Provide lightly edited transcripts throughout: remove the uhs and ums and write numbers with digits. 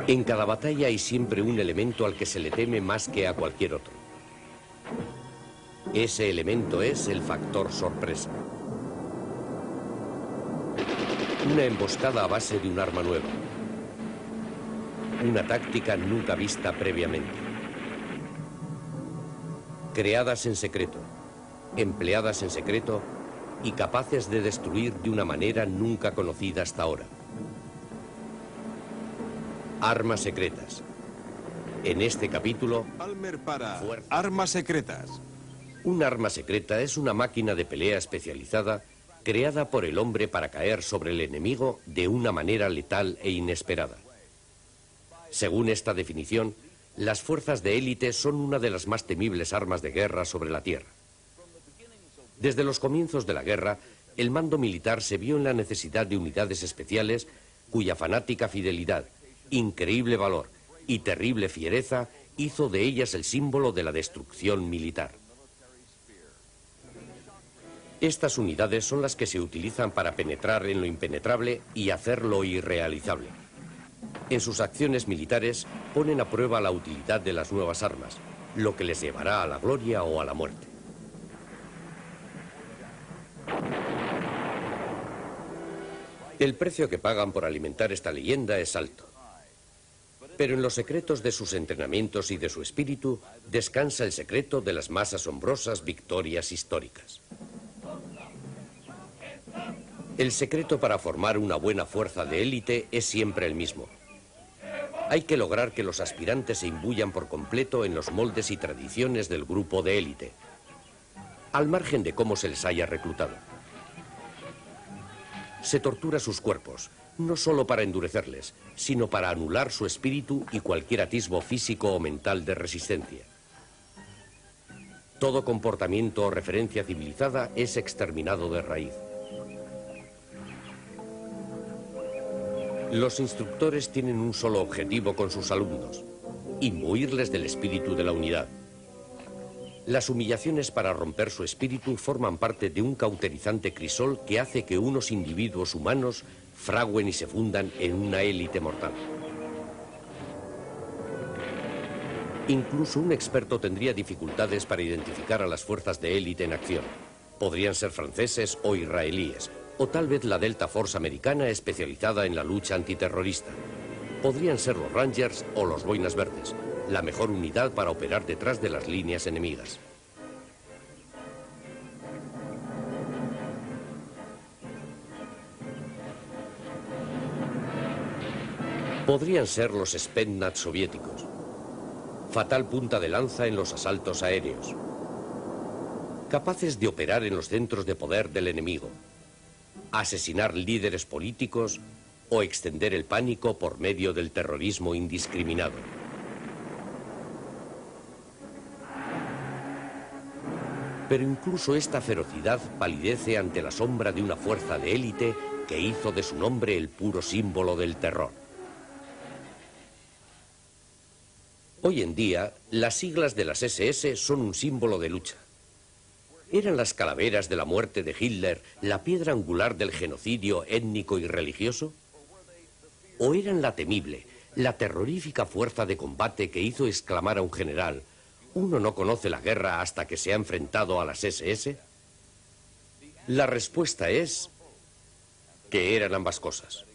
En cada batalla hay siempre un elemento al que se le teme más que a cualquier otro. Ese elemento es el factor sorpresa. Una emboscada a base de un arma nueva. Una táctica nunca vista previamente. Creadas en secreto, empleadas en secreto y capaces de destruir de una manera nunca conocida hasta ahora. Armas secretas. En este capítulo... Palmer para armas secretas. Un arma secreta es una máquina de pelea especializada creada por el hombre para caer sobre el enemigo de una manera letal e inesperada. Según esta definición, las fuerzas de élite son una de las más temibles armas de guerra sobre la Tierra. Desde los comienzos de la guerra, el mando militar se vio en la necesidad de unidades especiales cuya fanática fidelidad, increíble valor y terrible fiereza hizo de ellas el símbolo de la destrucción militar. Estas unidades son las que se utilizan para penetrar en lo impenetrable y hacer lo irrealizable. En sus acciones militares ponen a prueba la utilidad de las nuevas armas, lo que les llevará a la gloria o a la muerte. El precio que pagan por alimentar esta leyenda es alto. Pero en los secretos de sus entrenamientos y de su espíritu descansa el secreto de las más asombrosas victorias históricas. El secreto para formar una buena fuerza de élite es siempre el mismo. Hay que lograr que los aspirantes se imbuyan por completo en los moldes y tradiciones del grupo de élite, al margen de cómo se les haya reclutado. Se tortura sus cuerpos, no solo para endurecerles, sino para anular su espíritu y cualquier atisbo físico o mental de resistencia. Todo comportamiento o referencia civilizada es exterminado de raíz. Los instructores tienen un solo objetivo con sus alumnos: imbuirles del espíritu de la unidad. Las humillaciones para romper su espíritu forman parte de un cauterizante crisol que hace que unos individuos humanos fraguen y se fundan en una élite mortal. Incluso un experto tendría dificultades para identificar a las fuerzas de élite en acción. Podrían ser franceses o israelíes, o tal vez la Delta Force americana especializada en la lucha antiterrorista. Podrían ser los Rangers o los Boinas Verdes, la mejor unidad para operar detrás de las líneas enemigas. Podrían ser los Spetsnaz soviéticos, fatal punta de lanza en los asaltos aéreos, capaces de operar en los centros de poder del enemigo, asesinar líderes políticos o extender el pánico por medio del terrorismo indiscriminado. Pero incluso esta ferocidad palidece ante la sombra de una fuerza de élite que hizo de su nombre el puro símbolo del terror. Hoy en día, las siglas de las SS son un símbolo de lucha. ¿Eran las calaveras de la muerte de Hitler la piedra angular del genocidio étnico y religioso? ¿O eran la temible, la terrorífica fuerza de combate que hizo exclamar a un general: «Uno no conoce la guerra hasta que se ha enfrentado a las SS»? La respuesta es que eran ambas cosas,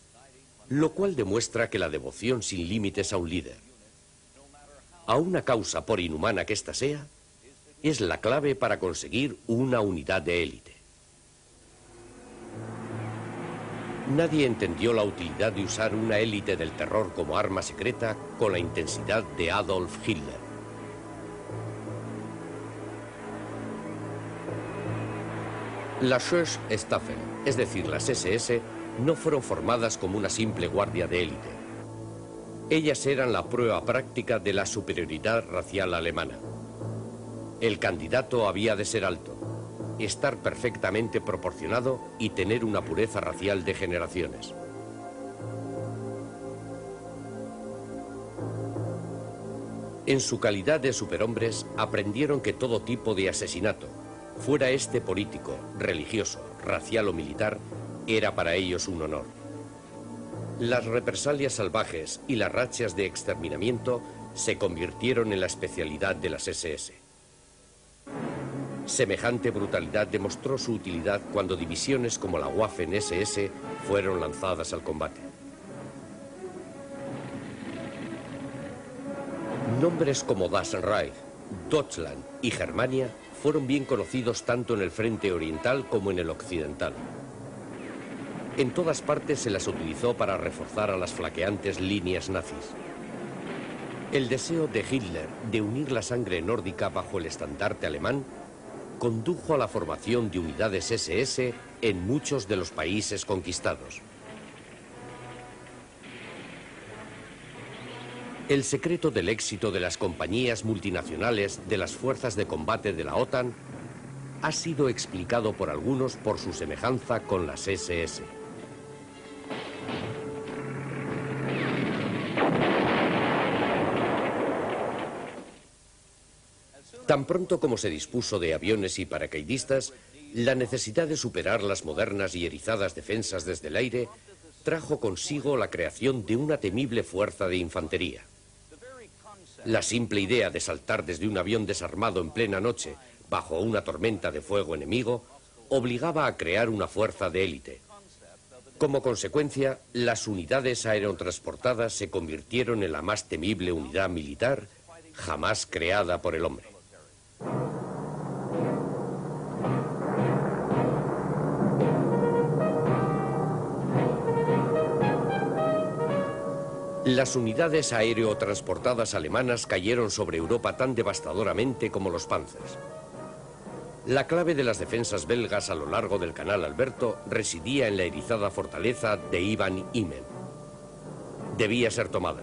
lo cual demuestra que la devoción sin límites a un líder, a una causa por inhumana que ésta sea, es la clave para conseguir una unidad de élite. Nadie entendió la utilidad de usar una élite del terror como arma secreta con la intensidad de Adolf Hitler. Las Schutzstaffel, es decir, las SS, no fueron formadas como una simple guardia de élite. Ellas eran la prueba práctica de la superioridad racial alemana. El candidato había de ser alto, estar perfectamente proporcionado y tener una pureza racial de generaciones. En su calidad de superhombres, aprendieron que todo tipo de asesinato, fuera este político, religioso, racial o militar, era para ellos un honor. Las represalias salvajes y las rachas de exterminamiento se convirtieron en la especialidad de las SS. Semejante brutalidad demostró su utilidad cuando divisiones como la Waffen-SS fueron lanzadas al combate. Nombres como Das Reich, Deutschland y Germania fueron bien conocidos tanto en el frente oriental como en el occidental. En todas partes se las utilizó para reforzar a las flaqueantes líneas nazis. El deseo de Hitler de unir la sangre nórdica bajo el estandarte alemán condujo a la formación de unidades SS en muchos de los países conquistados. El secreto del éxito de las compañías multinacionales de las fuerzas de combate de la OTAN ha sido explicado por algunos por su semejanza con las SS. Tan pronto como se dispuso de aviones y paracaidistas, la necesidad de superar las modernas y erizadas defensas desde el aire trajo consigo la creación de una temible fuerza de infantería. La simple idea de saltar desde un avión desarmado en plena noche bajo una tormenta de fuego enemigo obligaba a crear una fuerza de élite. Como consecuencia, las unidades aerotransportadas se convirtieron en la más temible unidad militar jamás creada por el hombre. Las unidades aerotransportadas alemanas cayeron sobre Europa tan devastadoramente como los Panzers. La clave de las defensas belgas a lo largo del Canal Alberto residía en la erizada fortaleza de Ivan Imen. Debía ser tomada.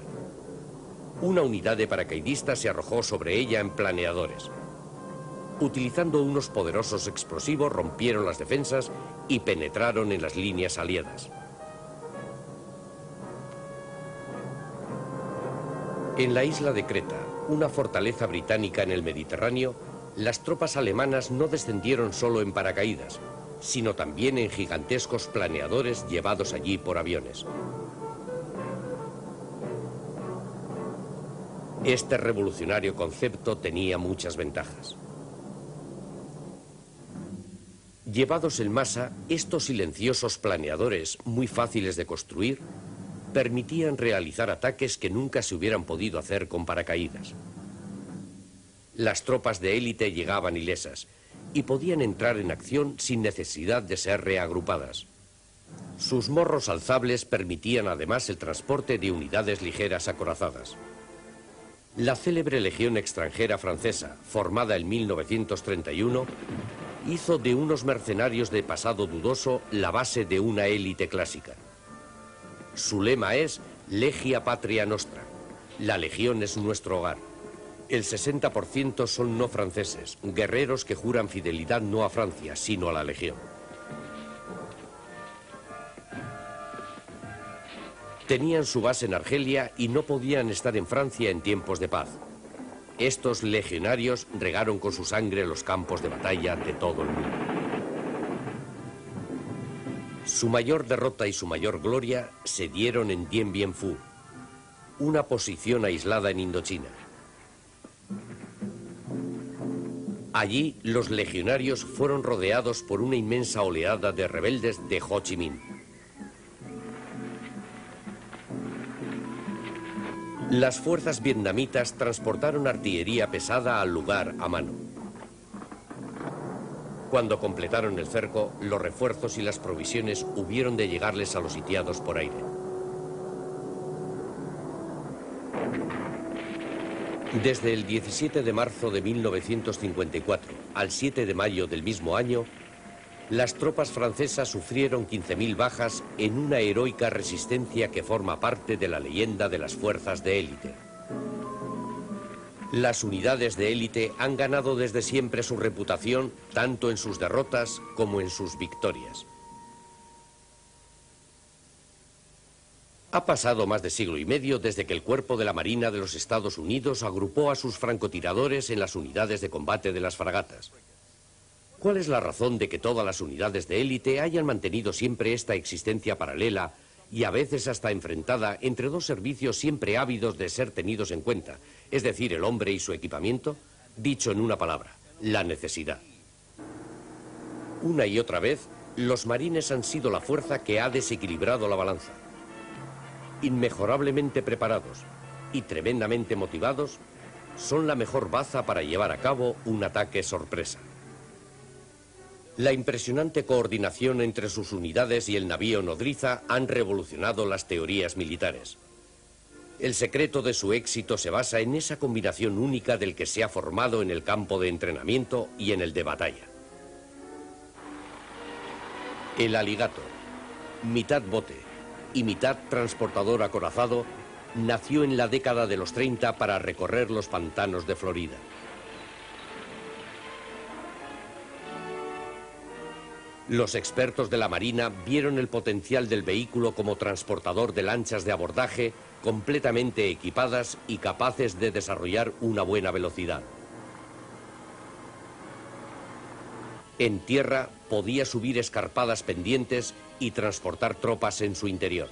Una unidad de paracaidistas se arrojó sobre ella en planeadores. Utilizando unos poderosos explosivos rompieron las defensas y penetraron en las líneas aliadas. En la isla de Creta, una fortaleza británica en el Mediterráneo, las tropas alemanas no descendieron solo en paracaídas, sino también en gigantescos planeadores llevados allí por aviones. Este revolucionario concepto tenía muchas ventajas. Llevados en masa, estos silenciosos planeadores, muy fáciles de construir, permitían realizar ataques que nunca se hubieran podido hacer con paracaídas. Las tropas de élite llegaban ilesas y podían entrar en acción sin necesidad de ser reagrupadas. Sus morros alzables permitían además el transporte de unidades ligeras acorazadas. La célebre Legión extranjera francesa, formada en 1931, hizo de unos mercenarios de pasado dudoso la base de una élite clásica. Su lema es Legia Patria Nostra. La Legión es nuestro hogar. El 60% son no franceses, guerreros que juran fidelidad no a Francia, sino a la Legión. Tenían su base en Argelia y no podían estar en Francia en tiempos de paz. Estos legionarios regaron con su sangre los campos de batalla de todo el mundo. Su mayor derrota y su mayor gloria se dieron en Dien Bien Phu, una posición aislada en Indochina. Allí, los legionarios fueron rodeados por una inmensa oleada de rebeldes de Ho Chi Minh. Las fuerzas vietnamitas transportaron artillería pesada al lugar a mano. Cuando completaron el cerco, los refuerzos y las provisiones hubieron de llegarles a los sitiados por aire. Desde el 17 de marzo de 1954 al 7 de mayo del mismo año, las tropas francesas sufrieron 15.000 bajas en una heroica resistencia que forma parte de la leyenda de las fuerzas de élite. Las unidades de élite han ganado desde siempre su reputación, tanto en sus derrotas como en sus victorias. Ha pasado más de siglo y medio desde que el Cuerpo de la Marina de los Estados Unidos agrupó a sus francotiradores en las unidades de combate de las fragatas. ¿Cuál es la razón de que todas las unidades de élite hayan mantenido siempre esta existencia paralela y a veces hasta enfrentada entre dos servicios siempre ávidos de ser tenidos en cuenta, es decir, el hombre y su equipamiento, dicho en una palabra, la necesidad. Una y otra vez, los marines han sido la fuerza que ha desequilibrado la balanza. Inmejorablemente preparados y tremendamente motivados, son la mejor baza para llevar a cabo un ataque sorpresa. La impresionante coordinación entre sus unidades y el navío nodriza han revolucionado las teorías militares. El secreto de su éxito se basa en esa combinación única del que se ha formado en el campo de entrenamiento y en el de batalla. El Alligator, mitad bote y mitad transportador acorazado, nació en la década de los 30 para recorrer los pantanos de Florida. Los expertos de la Marina vieron el potencial del vehículo como transportador de lanchas de abordaje completamente equipadas y capaces de desarrollar una buena velocidad. En tierra podía subir escarpadas pendientes y transportar tropas en su interior.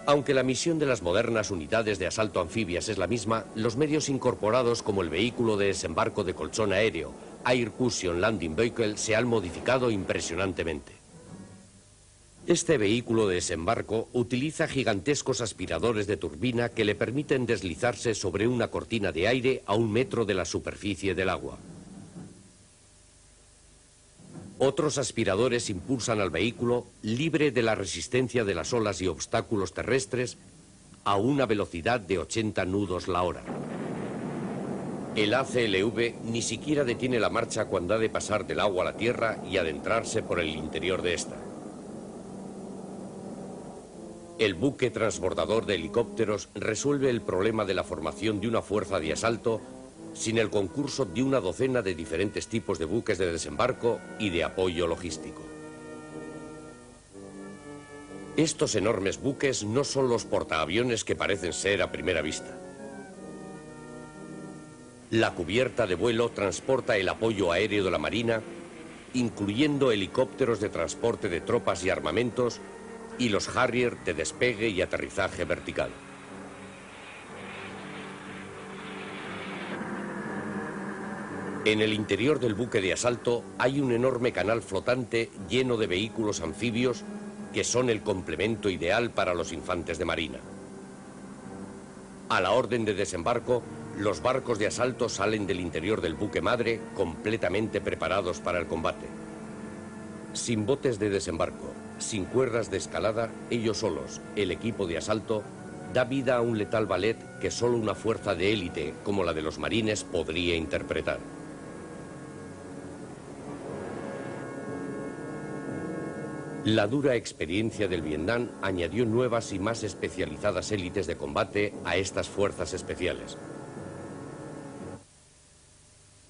Aunque la misión de las modernas unidades de asalto anfibias es la misma, los medios incorporados como el vehículo de desembarco de colchón aéreo, Air Cushion Landing Vehicle, se han modificado impresionantemente. Este vehículo de desembarco utiliza gigantescos aspiradores de turbina que le permiten deslizarse sobre una cortina de aire a 1 metro de la superficie del agua. Otros aspiradores impulsan al vehículo, libre de la resistencia de las olas y obstáculos terrestres, a una velocidad de 80 nudos la hora. El ACLV ni siquiera detiene la marcha cuando ha de pasar del agua a la tierra y adentrarse por el interior de esta. El buque transbordador de helicópteros resuelve el problema de la formación de una fuerza de asalto sin el concurso de una docena de diferentes tipos de buques de desembarco y de apoyo logístico. Estos enormes buques no son los portaaviones que parecen ser a primera vista. La cubierta de vuelo transporta el apoyo aéreo de la Marina, incluyendo helicópteros de transporte de tropas y armamentos, y los Harrier de despegue y aterrizaje vertical. En el interior del buque de asalto hay un enorme canal flotante lleno de vehículos anfibios que son el complemento ideal para los infantes de marina. A la orden de desembarco, los barcos de asalto salen del interior del buque madre completamente preparados para el combate. Sin botes de desembarco, sin cuerdas de escalada, ellos solos, el equipo de asalto, da vida a un letal ballet que solo una fuerza de élite como la de los marines podría interpretar. La dura experiencia del Vietnam añadió nuevas y más especializadas élites de combate a estas fuerzas especiales.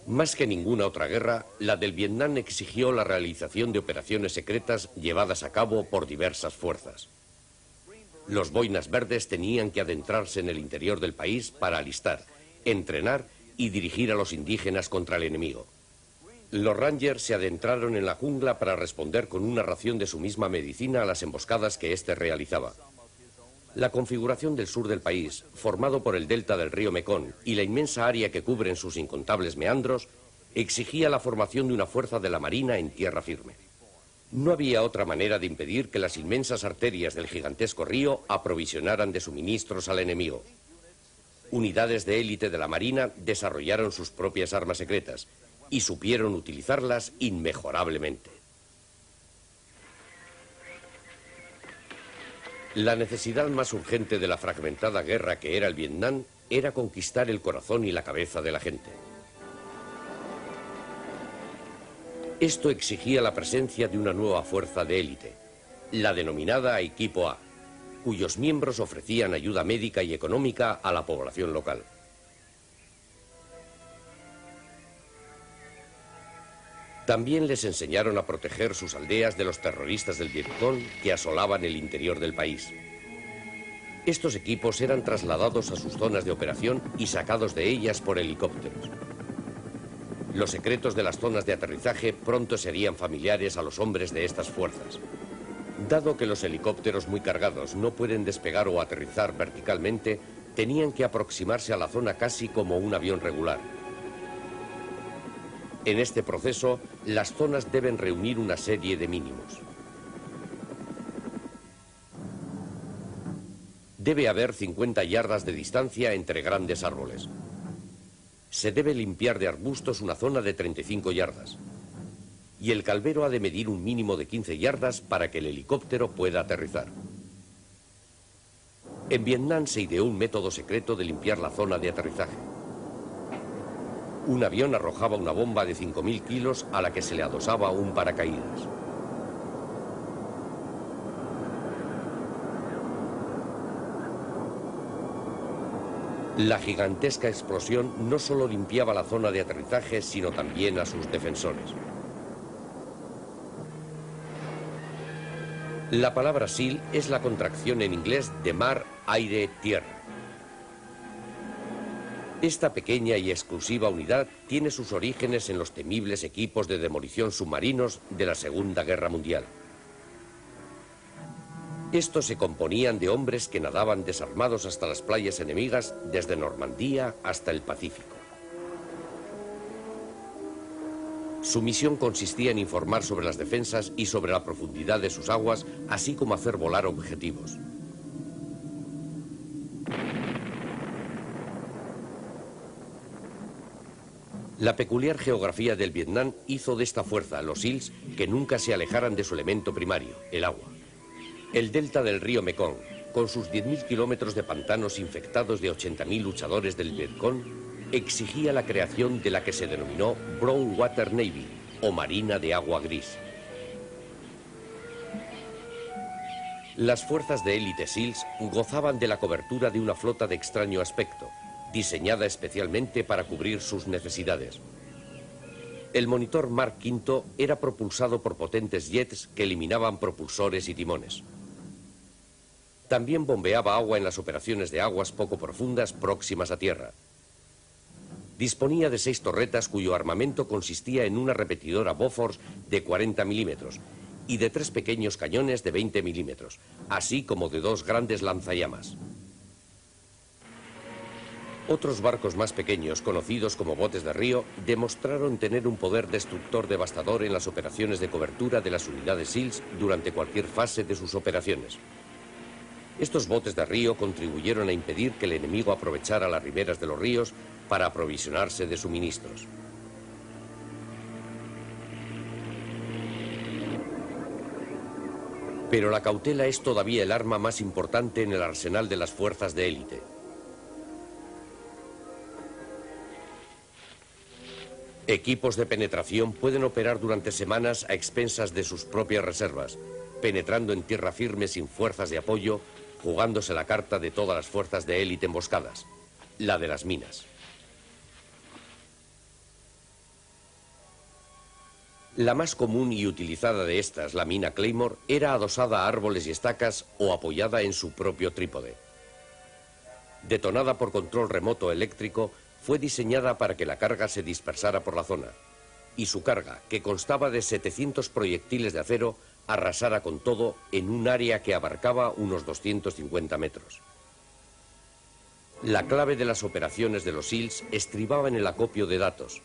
Más que ninguna otra guerra, la del Vietnam exigió la realización de operaciones secretas llevadas a cabo por diversas fuerzas. Los boinas verdes tenían que adentrarse en el interior del país para alistar, entrenar y dirigir a los indígenas contra el enemigo. Los Rangers se adentraron en la jungla para responder con una ración de su misma medicina a las emboscadas que éste realizaba. La configuración del sur del país, formado por el delta del río Mekong y la inmensa área que cubren sus incontables meandros, exigía la formación de una fuerza de la Marina en tierra firme. No había otra manera de impedir que las inmensas arterias del gigantesco río aprovisionaran de suministros al enemigo. Unidades de élite de la Marina desarrollaron sus propias armas secretas y supieron utilizarlas inmejorablemente. La necesidad más urgente de la fragmentada guerra que era el Vietnam era conquistar el corazón y la cabeza de la gente. Esto exigía la presencia de una nueva fuerza de élite, la denominada Equipo A, cuyos miembros ofrecían ayuda médica y económica a la población local. También les enseñaron a proteger sus aldeas de los terroristas del Vietcong que asolaban el interior del país. Estos equipos eran trasladados a sus zonas de operación y sacados de ellas por helicópteros. Los secretos de las zonas de aterrizaje pronto serían familiares a los hombres de estas fuerzas. Dado que los helicópteros muy cargados no pueden despegar o aterrizar verticalmente, tenían que aproximarse a la zona casi como un avión regular. En este proceso, las zonas deben reunir una serie de mínimos. Debe haber 50 yardas de distancia entre grandes árboles. Se debe limpiar de arbustos una zona de 35 yardas. Y el calvero ha de medir un mínimo de 15 yardas para que el helicóptero pueda aterrizar. En Vietnam se ideó un método secreto de limpiar la zona de aterrizaje. Un avión arrojaba una bomba de 5.000 kilos a la que se le adosaba un paracaídas. La gigantesca explosión no solo limpiaba la zona de aterrizaje, sino también a sus defensores. La palabra SEAL es la contracción en inglés de mar, aire, tierra. Esta pequeña y exclusiva unidad tiene sus orígenes en los temibles equipos de demolición submarinos de la Segunda Guerra Mundial. Estos se componían de hombres que nadaban desarmados hasta las playas enemigas, desde Normandía hasta el Pacífico. Su misión consistía en informar sobre las defensas y sobre la profundidad de sus aguas, así como hacer volar objetivos. La peculiar geografía del Vietnam hizo de esta fuerza, los SEALs, que nunca se alejaran de su elemento primario, el agua. El delta del río Mekong, con sus 10.000 kilómetros de pantanos infectados de 80.000 luchadores del Vietcong, exigía la creación de la que se denominó Brown Water Navy, o Marina de Agua Gris. Las fuerzas de élite SEALs gozaban de la cobertura de una flota de extraño aspecto, diseñada especialmente para cubrir sus necesidades. El monitor Mark V era propulsado por potentes jets que eliminaban propulsores y timones. También bombeaba agua en las operaciones de aguas poco profundas próximas a tierra. Disponía de 6 torretas cuyo armamento consistía en una repetidora Bofors de 40 milímetros y de 3 pequeños cañones de 20 milímetros, así como de 2 grandes lanzallamas. Otros barcos más pequeños, conocidos como botes de río, demostraron tener un poder destructor devastador en las operaciones de cobertura de las unidades SEALs durante cualquier fase de sus operaciones. Estos botes de río contribuyeron a impedir que el enemigo aprovechara las riberas de los ríos para aprovisionarse de suministros. Pero la cautela es todavía el arma más importante en el arsenal de las fuerzas de élite. Equipos de penetración pueden operar durante semanas a expensas de sus propias reservas, penetrando en tierra firme sin fuerzas de apoyo, jugándose la carta de todas las fuerzas de élite emboscadas, la de las minas. La más común y utilizada de estas, la mina Claymore, era adosada a árboles y estacas o apoyada en su propio trípode. Detonada por control remoto eléctrico, fue diseñada para que la carga se dispersara por la zona, y su carga, que constaba de 700 proyectiles de acero, arrasara con todo en un área que abarcaba unos 250 metros. La clave de las operaciones de los SEALs estribaba en el acopio de datos,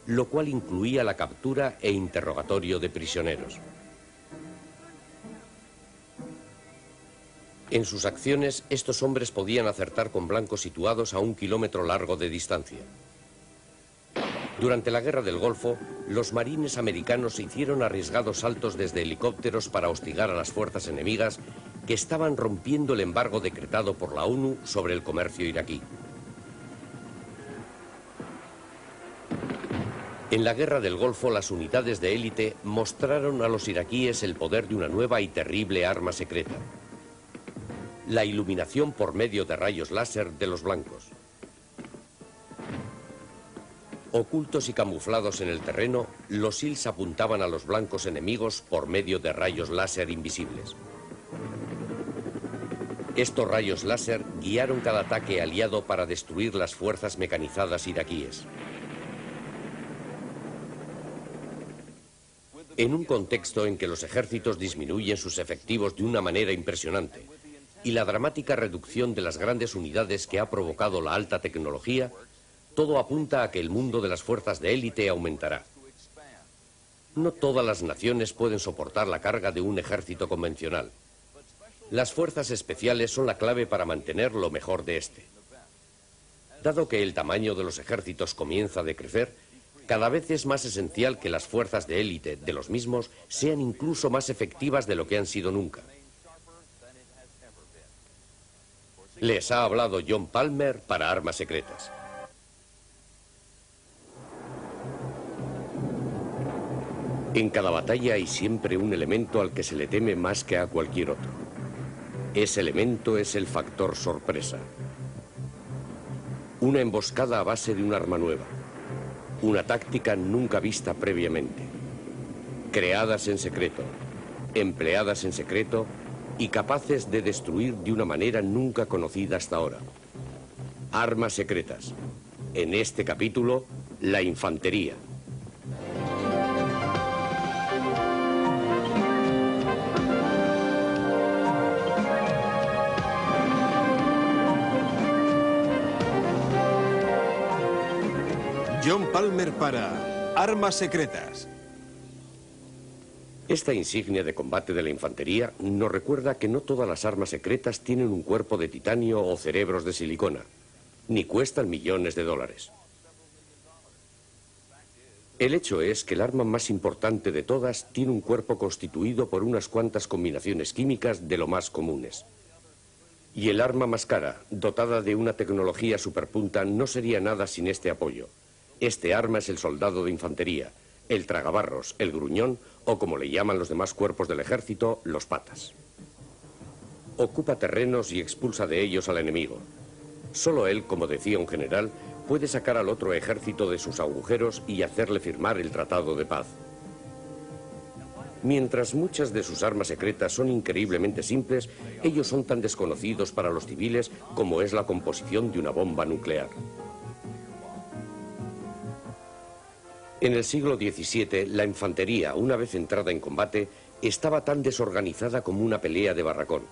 lo cual incluía la captura e interrogatorio de prisioneros. En sus acciones, estos hombres podían acertar con blancos situados a 1 kilómetro largo de distancia. Durante la Guerra del Golfo, los marines americanos hicieron arriesgados saltos desde helicópteros para hostigar a las fuerzas enemigas que estaban rompiendo el embargo decretado por la ONU sobre el comercio iraquí. En la Guerra del Golfo, las unidades de élite mostraron a los iraquíes el poder de una nueva y terrible arma secreta: la iluminación por medio de rayos láser de los blancos. Ocultos y camuflados en el terreno, los SEALs apuntaban a los blancos enemigos por medio de rayos láser invisibles. Estos rayos láser guiaron cada ataque aliado para destruir las fuerzas mecanizadas iraquíes. En un contexto en que los ejércitos disminuyen sus efectivos de una manera impresionante y la dramática reducción de las grandes unidades que ha provocado la alta tecnología, todo apunta a que el mundo de las fuerzas de élite aumentará. No todas las naciones pueden soportar la carga de un ejército convencional. Las fuerzas especiales son la clave para mantener lo mejor de este. Dado que el tamaño de los ejércitos comienza a decrecer, cada vez es más esencial que las fuerzas de élite de los mismos sean incluso más efectivas de lo que han sido nunca. Les ha hablado John Palmer para Armas Secretas. En cada batalla hay siempre un elemento al que se le teme más que a cualquier otro. Ese elemento es el factor sorpresa. Una emboscada a base de un arma nueva. Una táctica nunca vista previamente. Creadas en secreto, empleadas en secreto y capaces de destruir de una manera nunca conocida hasta ahora. Armas secretas. En este capítulo, la infantería. John Palmer para Armas Secretas. Esta insignia de combate de la infantería nos recuerda que no todas las armas secretas tienen un cuerpo de titanio o cerebros de silicona, ni cuestan millones de dólares. El hecho es que el arma más importante de todas tiene un cuerpo constituido por unas cuantas combinaciones químicas de lo más comunes. Y el arma más cara, dotada de una tecnología superpunta, no sería nada sin este apoyo. Este arma es el soldado de infantería, el tragabarros, el gruñón o, como le llaman los demás cuerpos del ejército, los patas. Ocupa terrenos y expulsa de ellos al enemigo. Solo él, como decía un general, puede sacar al otro ejército de sus agujeros y hacerle firmar el tratado de paz. Mientras muchas de sus armas secretas son increíblemente simples, ellos son tan desconocidos para los civiles como es la composición de una bomba nuclear. En el siglo XVII, la infantería, una vez entrada en combate, estaba tan desorganizada como una pelea de barracón.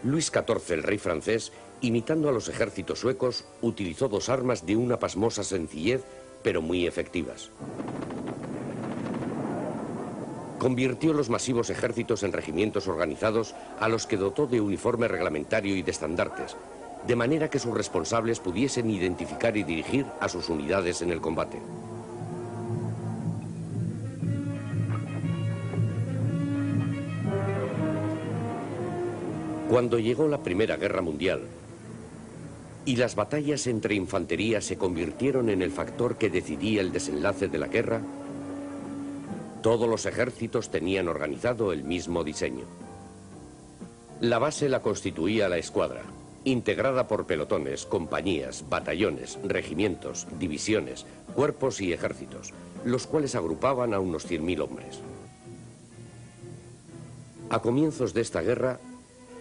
Luis XIV, el rey francés, imitando a los ejércitos suecos, utilizó dos armas de una pasmosa sencillez, pero muy efectivas. Convirtió los masivos ejércitos en regimientos organizados a los que dotó de uniforme reglamentario y de estandartes, de manera que sus responsables pudiesen identificar y dirigir a sus unidades en el combate. Cuando llegó la Primera Guerra Mundial y las batallas entre infantería se convirtieron en el factor que decidía el desenlace de la guerra, todos los ejércitos tenían organizado el mismo diseño. La base la constituía la escuadra, integrada por pelotones, compañías, batallones, regimientos, divisiones, cuerpos y ejércitos, los cuales agrupaban a unos 100.000 hombres. A comienzos de esta guerra,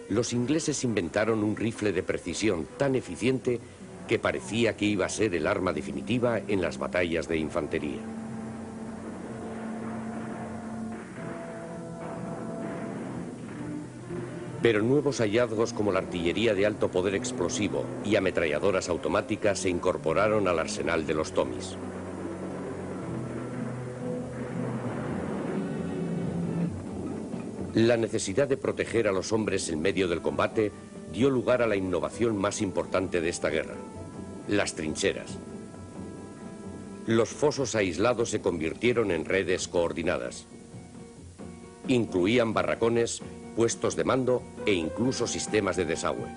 los ingleses inventaron un rifle de precisión tan eficiente que parecía que iba a ser el arma definitiva en las batallas de infantería. Pero nuevos hallazgos como la artillería de alto poder explosivo y ametralladoras automáticas se incorporaron al arsenal de los Tommys. La necesidad de proteger a los hombres en medio del combate dio lugar a la innovación más importante de esta guerra: las trincheras. Los fosos aislados se convirtieron en redes coordinadas. Incluían barracones, puestos de mando e incluso sistemas de desagüe.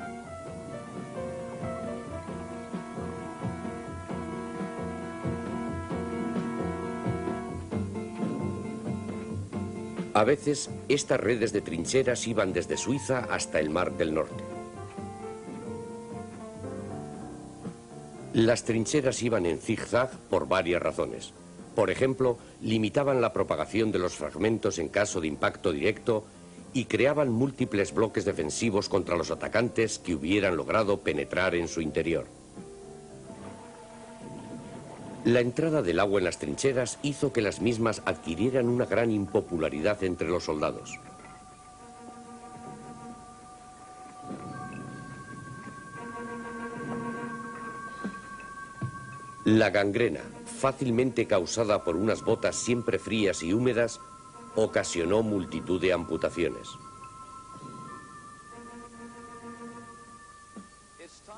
A veces, estas redes de trincheras iban desde Suiza hasta el Mar del Norte. Las trincheras iban en zigzag por varias razones. Por ejemplo, limitaban la propagación de los fragmentos en caso de impacto directo y creaban múltiples bloques defensivos contra los atacantes que hubieran logrado penetrar en su interior. La entrada del agua en las trincheras hizo que las mismas adquirieran una gran impopularidad entre los soldados. La gangrena, fácilmente causada por unas botas siempre frías y húmedas, ocasionó multitud de amputaciones.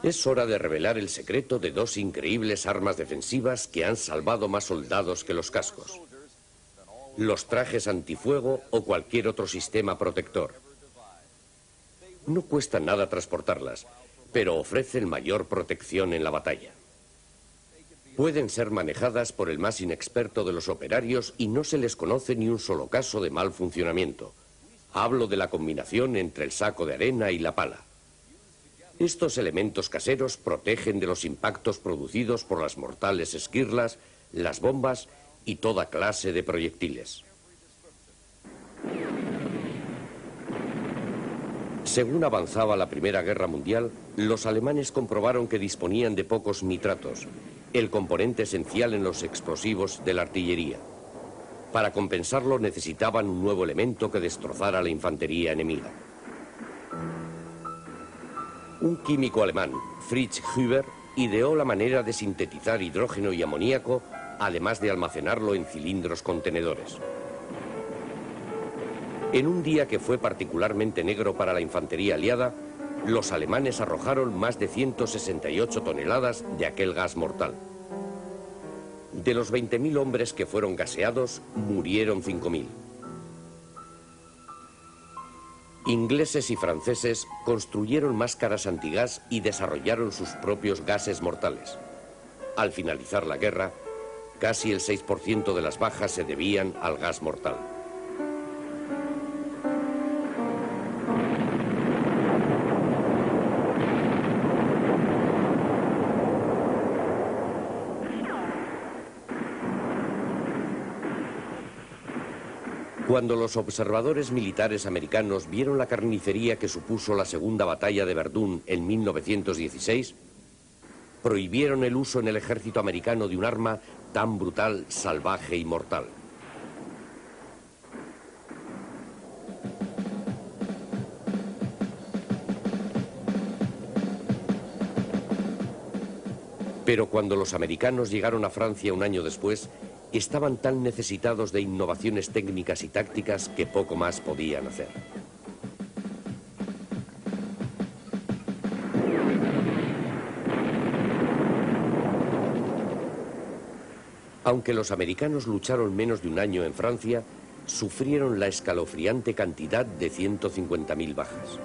Es hora de revelar el secreto de dos increíbles armas defensivas que han salvado más soldados que los cascos: los trajes antifuego o cualquier otro sistema protector. No cuesta nada transportarlas, pero ofrecen mayor protección en la batalla. Pueden ser manejadas por el más inexperto de los operarios y no se les conoce ni un solo caso de mal funcionamiento. Hablo de la combinación entre el saco de arena y la pala. Estos elementos caseros protegen de los impactos producidos por las mortales esquirlas, las bombas y toda clase de proyectiles. Según avanzaba la Primera Guerra Mundial, los alemanes comprobaron que disponían de pocos nitratos, el componente esencial en los explosivos de la artillería. Para compensarlo necesitaban un nuevo elemento que destrozara la infantería enemiga. Un químico alemán, Fritz Huber, ideó la manera de sintetizar hidrógeno y amoníaco, además de almacenarlo en cilindros contenedores. En un día que fue particularmente negro para la infantería aliada, los alemanes arrojaron más de 168 toneladas de aquel gas mortal. De los 20.000 hombres que fueron gaseados, murieron 5.000. Ingleses y franceses construyeron máscaras antigás y desarrollaron sus propios gases mortales. Al finalizar la guerra, casi el 6% de las bajas se debían al gas mortal. Cuando los observadores militares americanos vieron la carnicería que supuso la segunda batalla de Verdún en 1916, prohibieron el uso en el ejército americano de un arma tan brutal, salvaje y mortal. Pero cuando los americanos llegaron a Francia un año después, estaban tan necesitados de innovaciones técnicas y tácticas que poco más podían hacer. Aunque los americanos lucharon menos de un año en Francia, sufrieron la escalofriante cantidad de 150.000 bajas.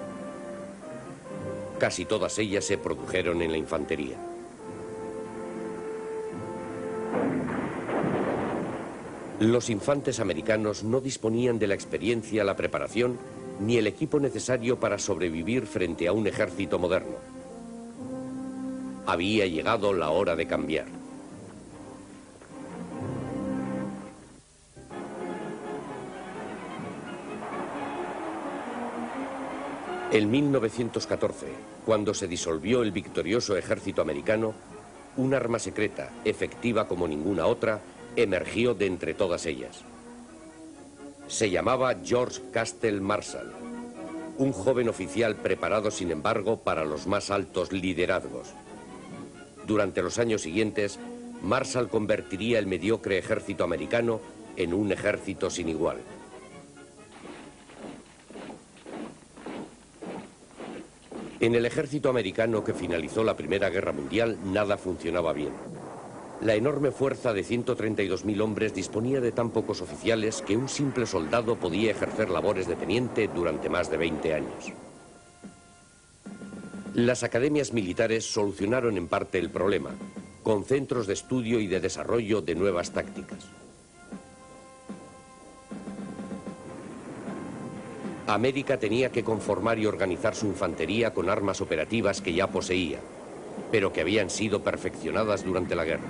Casi todas ellas se produjeron en la infantería. Los infantes americanos no disponían de la experiencia, la preparación, ni el equipo necesario para sobrevivir frente a un ejército moderno. Había llegado la hora de cambiar. En 1914, cuando se disolvió el victorioso ejército americano, un arma secreta, efectiva como ninguna otra, emergió de entre todas ellas. Se llamaba George Castle Marshall, un joven oficial preparado, sin embargo, para los más altos liderazgos. Durante los años siguientes, Marshall convertiría el mediocre ejército americano en un ejército sin igual. En el ejército americano que finalizó la Primera Guerra Mundial, nada funcionaba bien. La enorme fuerza de 132.000 hombres disponía de tan pocos oficiales que un simple soldado podía ejercer labores de teniente durante más de 20 años. Las academias militares solucionaron en parte el problema, con centros de estudio y de desarrollo de nuevas tácticas. América tenía que conformar y organizar su infantería con armas operativas que ya poseía, pero que habían sido perfeccionadas durante la guerra.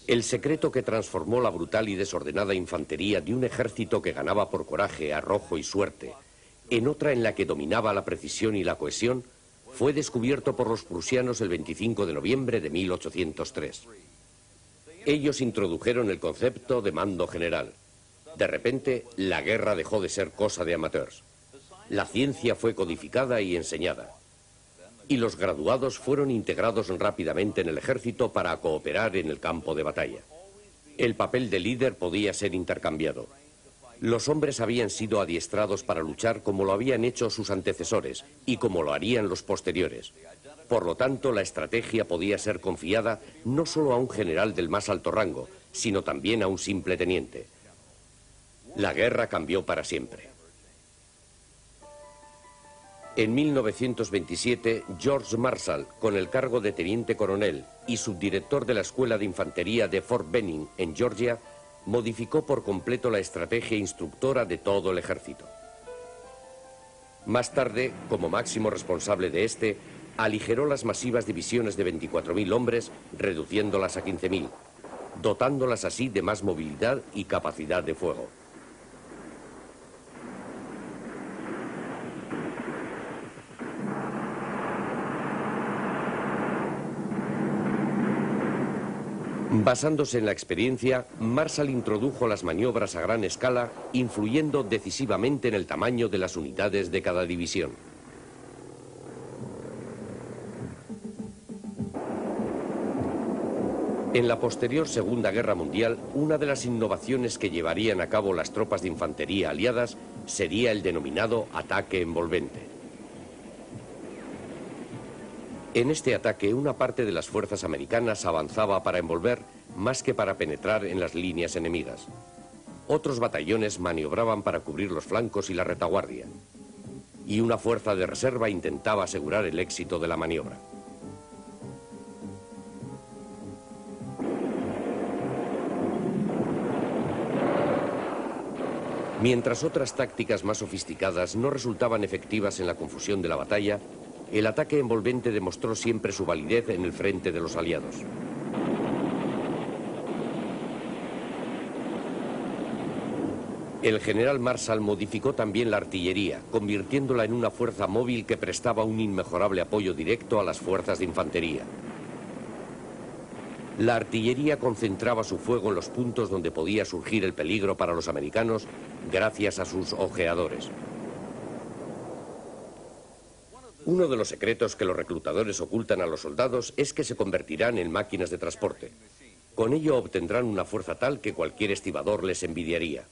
El secreto que transformó la brutal y desordenada infantería de un ejército que ganaba por coraje, arrojo y suerte, en otra en la que dominaba la precisión y la cohesión, fue descubierto por los prusianos el 25 de noviembre de 1803. Ellos introdujeron el concepto de mando general. De repente, la guerra dejó de ser cosa de amateurs. La ciencia fue codificada y enseñada. Y los graduados fueron integrados rápidamente en el ejército para cooperar en el campo de batalla. El papel de líder podía ser intercambiado. Los hombres habían sido adiestrados para luchar como lo habían hecho sus antecesores y como lo harían los posteriores. Por lo tanto, la estrategia podía ser confiada no solo a un general del más alto rango, sino también a un simple teniente. La guerra cambió para siempre. En 1927, George Marshall, con el cargo de teniente coronel y subdirector de la Escuela de Infantería de Fort Benning, en Georgia, modificó por completo la estrategia instructora de todo el ejército. Más tarde, como máximo responsable de este, aligeró las masivas divisiones de 24.000 hombres, reduciéndolas a 15.000, dotándolas así de más movilidad y capacidad de fuego. Basándose en la experiencia, Marshall introdujo las maniobras a gran escala, influyendo decisivamente en el tamaño de las unidades de cada división. En la posterior Segunda Guerra Mundial, una de las innovaciones que llevarían a cabo las tropas de infantería aliadas sería el denominado ataque envolvente. En este ataque, una parte de las fuerzas americanas avanzaba para envolver más que para penetrar en las líneas enemigas. Otros batallones maniobraban para cubrir los flancos y la retaguardia. Y una fuerza de reserva intentaba asegurar el éxito de la maniobra. Mientras otras tácticas más sofisticadas no resultaban efectivas en la confusión de la batalla, el ataque envolvente demostró siempre su validez en el frente de los aliados. El general Marshall modificó también la artillería, convirtiéndola en una fuerza móvil que prestaba un inmejorable apoyo directo a las fuerzas de infantería. La artillería concentraba su fuego en los puntos donde podía surgir el peligro para los americanos gracias a sus ojeadores. Uno de los secretos que los reclutadores ocultan a los soldados es que se convertirán en máquinas de transporte. Con ello obtendrán una fuerza tal que cualquier estibador les envidiaría.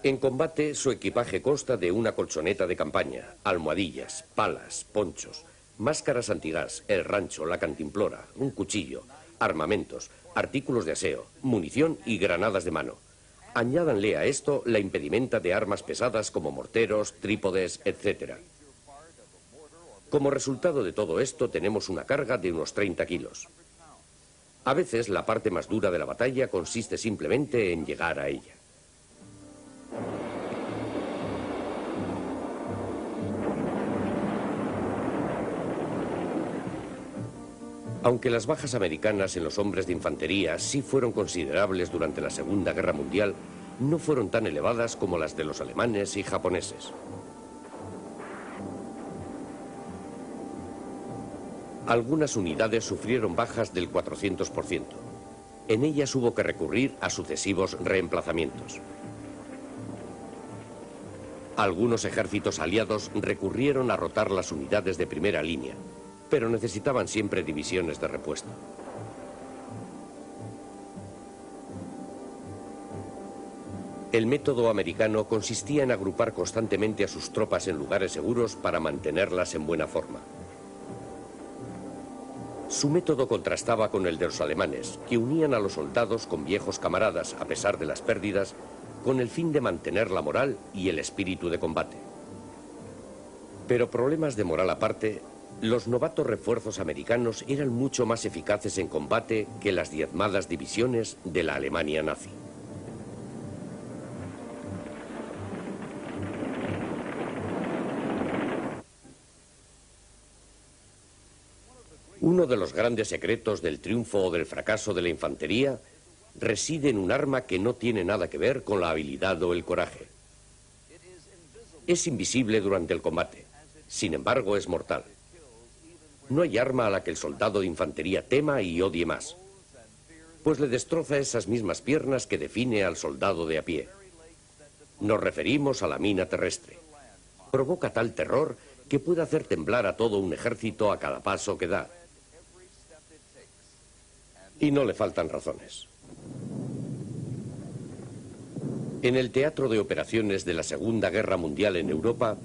En combate, su equipaje consta de una colchoneta de campaña, almohadillas, palas, ponchos, máscaras antigás, el rancho, la cantimplora, un cuchillo, armamentos, artículos de aseo, munición y granadas de mano. Añádanle a esto la impedimenta de armas pesadas como morteros, trípodes, etc. Como resultado de todo esto tenemos una carga de unos 30 kilos. A veces la parte más dura de la batalla consiste simplemente en llegar a ella. Aunque las bajas americanas en los hombres de infantería sí fueron considerables durante la Segunda Guerra Mundial, no fueron tan elevadas como las de los alemanes y japoneses. Algunas unidades sufrieron bajas del 400%. En ellas hubo que recurrir a sucesivos reemplazamientos. Algunos ejércitos aliados recurrieron a rotar las unidades de primera línea, pero necesitaban siempre divisiones de repuesto. El método americano consistía en agrupar constantemente a sus tropas en lugares seguros para mantenerlas en buena forma. Su método contrastaba con el de los alemanes, que unían a los soldados con viejos camaradas, a pesar de las pérdidas, con el fin de mantener la moral y el espíritu de combate. Pero problemas de moral aparte, los novatos refuerzos americanos eran mucho más eficaces en combate que las diezmadas divisiones de la Alemania nazi. Uno de los grandes secretos del triunfo o del fracaso de la infantería reside en un arma que no tiene nada que ver con la habilidad o el coraje. Es invisible durante el combate, sin embargo es mortal. No hay arma a la que el soldado de infantería tema y odie más, pues le destroza esas mismas piernas que define al soldado de a pie. Nos referimos a la mina terrestre. Provoca tal terror que puede hacer temblar a todo un ejército a cada paso que da. Y no le faltan razones. En el teatro de operaciones de la Segunda Guerra Mundial en Europa,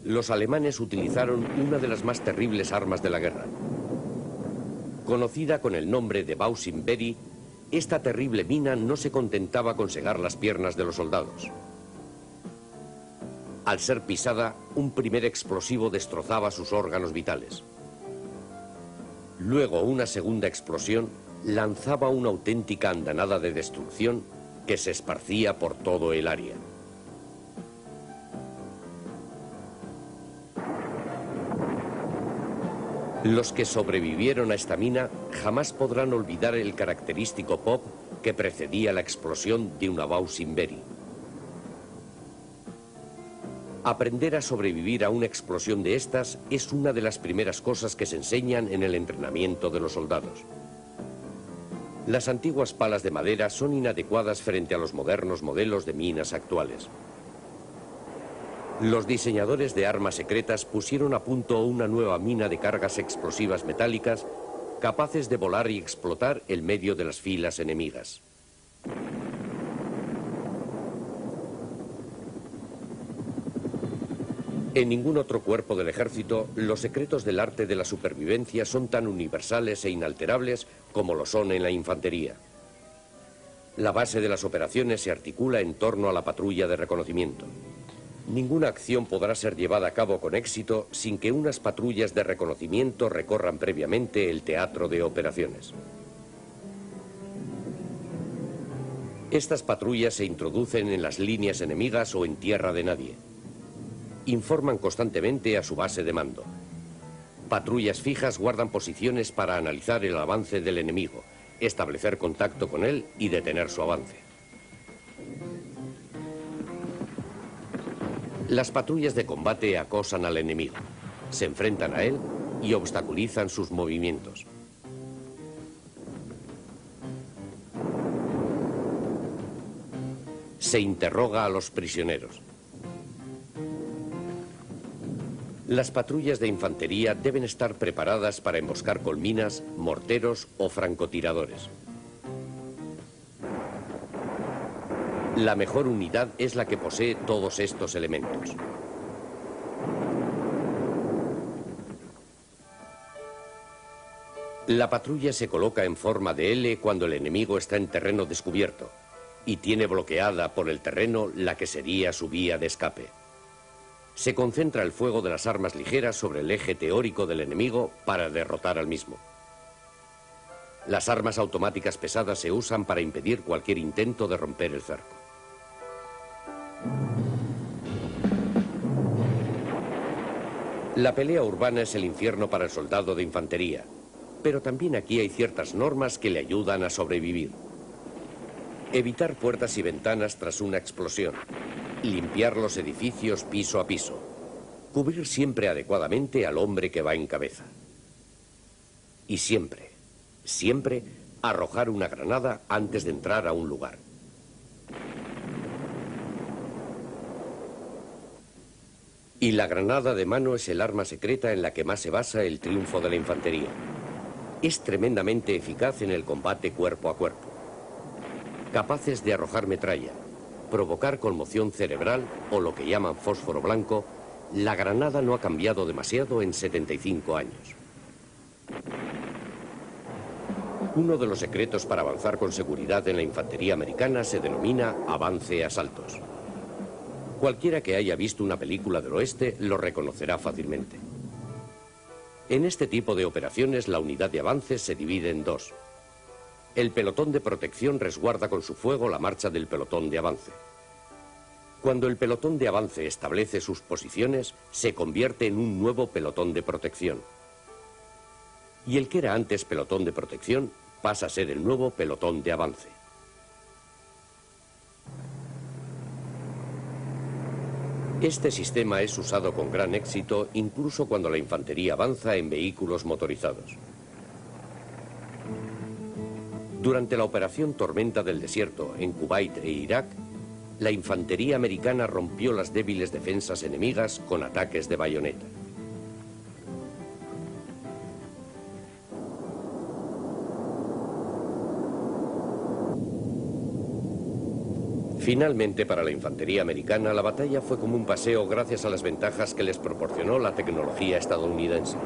los alemanes utilizaron una de las más terribles armas de la guerra. Conocida con el nombre de Bausimberi, esta terrible mina no se contentaba con segar las piernas de los soldados. Al ser pisada, un primer explosivo destrozaba sus órganos vitales. Luego, una segunda explosión lanzaba una auténtica andanada de destrucción que se esparcía por todo el área. Los que sobrevivieron a esta mina jamás podrán olvidar el característico pop que precedía la explosión de una Bausimberi. Aprender a sobrevivir a una explosión de estas es una de las primeras cosas que se enseñan en el entrenamiento de los soldados. Las antiguas palas de madera son inadecuadas frente a los modernos modelos de minas actuales. Los diseñadores de armas secretas pusieron a punto una nueva mina de cargas explosivas metálicas capaces de volar y explotar en medio de las filas enemigas. En ningún otro cuerpo del ejército, los secretos del arte de la supervivencia son tan universales e inalterables como lo son en la infantería. La base de las operaciones se articula en torno a la patrulla de reconocimiento. Ninguna acción podrá ser llevada a cabo con éxito sin que unas patrullas de reconocimiento recorran previamente el teatro de operaciones. Estas patrullas se introducen en las líneas enemigas o en tierra de nadie. Informan constantemente a su base de mando. Patrullas fijas guardan posiciones para analizar el avance del enemigo, establecer contacto con él y detener su avance. Las patrullas de combate acosan al enemigo, se enfrentan a él y obstaculizan sus movimientos. Se interroga a los prisioneros. Las patrullas de infantería deben estar preparadas para emboscar con minas, morteros o francotiradores. La mejor unidad es la que posee todos estos elementos. La patrulla se coloca en forma de L cuando el enemigo está en terreno descubierto y tiene bloqueada por el terreno la que sería su vía de escape. Se concentra el fuego de las armas ligeras sobre el eje teórico del enemigo para derrotar al mismo. Las armas automáticas pesadas se usan para impedir cualquier intento de romper el cerco. La pelea urbana es el infierno para el soldado de infantería, pero también aquí hay ciertas normas que le ayudan a sobrevivir. Evitar puertas y ventanas tras una explosión. Limpiar los edificios piso a piso. Cubrir siempre adecuadamente al hombre que va en cabeza. Y siempre, siempre arrojar una granada antes de entrar a un lugar. Y la granada de mano es el arma secreta en la que más se basa el triunfo de la infantería. Es tremendamente eficaz en el combate cuerpo a cuerpo. Capaces de arrojar metralla, provocar conmoción cerebral o lo que llaman fósforo blanco, la granada no ha cambiado demasiado en 75 años. Uno de los secretos para avanzar con seguridad en la infantería americana se denomina avance a saltos. Cualquiera que haya visto una película del oeste lo reconocerá fácilmente. En este tipo de operaciones la unidad de avance se divide en dos. El pelotón de protección resguarda con su fuego la marcha del pelotón de avance. Cuando el pelotón de avance establece sus posiciones, se convierte en un nuevo pelotón de protección. Y el que era antes pelotón de protección pasa a ser el nuevo pelotón de avance. Este sistema es usado con gran éxito incluso cuando la infantería avanza en vehículos motorizados. Durante la operación Tormenta del Desierto en Kuwait e Irak, la infantería americana rompió las débiles defensas enemigas con ataques de bayoneta. Finalmente, para la infantería americana, la batalla fue como un paseo gracias a las ventajas que les proporcionó la tecnología estadounidense.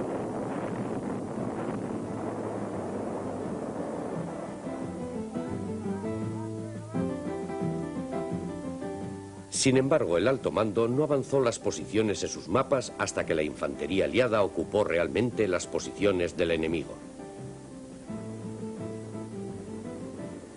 Sin embargo, el alto mando no avanzó las posiciones en sus mapas hasta que la infantería aliada ocupó realmente las posiciones del enemigo.